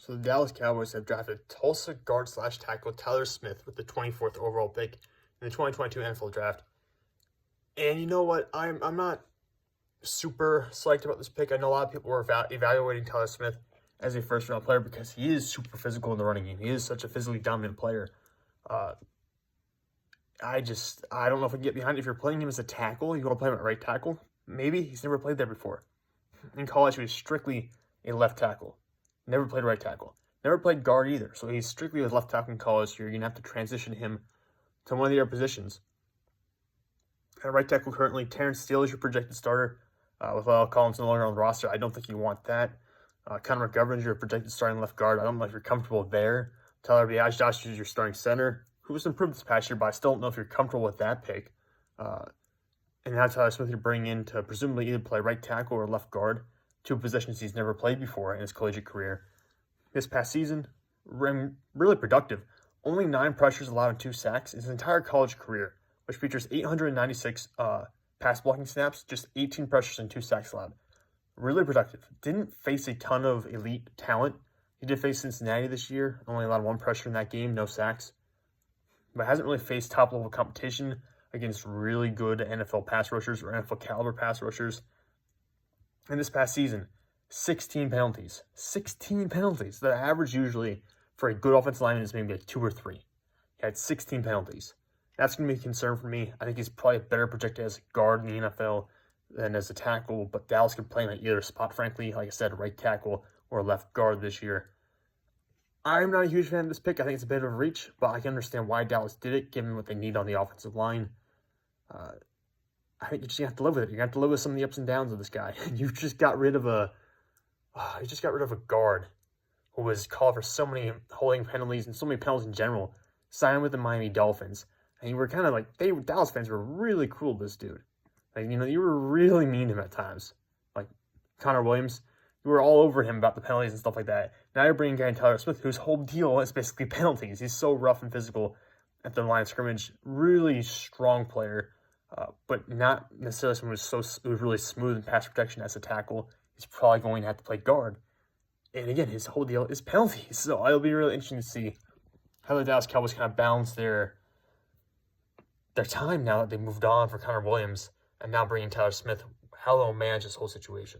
So the Dallas Cowboys have drafted Tulsa guard/tackle Tyler Smith with the 24th overall pick in the 2022 NFL Draft. And you know what? I'm not super psyched about this pick. I know a lot of people were evaluating Tyler Smith as a first-round player because he is super physical in the running game. He is such a physically dominant player. I don't know if I can get behind it. If you're playing him as a tackle, you want to play him at right tackle? Maybe. He's never played there before. In college, he was strictly a left tackle. Never played right tackle. Never played guard either. So he's strictly a left tackle in college. So you're going to have to transition him to one of the other positions. At right tackle currently, Terrence Steele is your projected starter. With Lyle Collins no longer on the roster, I don't think you want that. Connor McGovern's your projected starting left guard. I don't know if you're comfortable there. Tyler Biadasz is your starting center, who was improved this past year, but I still don't know if you're comfortable with that pick. And now Tyler Smith you're bringing in to presumably either play right tackle or left guard, two positions he's never played before in his collegiate career. This past season, really productive. Only 9 pressures allowed and 2 sacks in his entire college career, which features 896 pass blocking snaps, just 18 pressures and 2 sacks allowed. Really productive. Didn't face a ton of elite talent. He did face Cincinnati this year, only allowed 1 pressure in that game, no sacks. But hasn't really faced top-level competition against really good NFL pass rushers or NFL caliber pass rushers. In this past season, 16 penalties. 16 penalties. The average usually for a good offensive lineman is maybe like 2 or 3. He had 16 penalties. That's going to be a concern for me. I think he's probably better projected as a guard in the NFL than as a tackle, but Dallas could play him at either spot, frankly. Like I said, right tackle or left guard this year. I'm not a huge fan of this pick. I think it's a bit of a reach, but I can understand why Dallas did it, given what they need on the offensive line. I think you just have to live with it. You have to live with some of the ups and downs of this guy. You just got rid of a guard who was called for so many holding penalties and so many penalties in general, signed with the Miami Dolphins. And you were kind of like, Dallas fans were really cruel to this dude. Like, you were really mean to him at times. Like Connor Williams, you were all over him about the penalties and stuff like that. Now you're bringing a guy in Tyler Smith, whose whole deal is basically penalties. He's so rough and physical at the line of scrimmage. Really strong player, but not necessarily someone who's really smooth in pass protection as a tackle. He's probably going to have to play guard. And again, his whole deal is penalties. So it'll be really interesting to see how the Dallas Cowboys kind of balance their time now that they moved on for Connor Williams and now bringing Tyler Smith. How they'll manage this whole situation.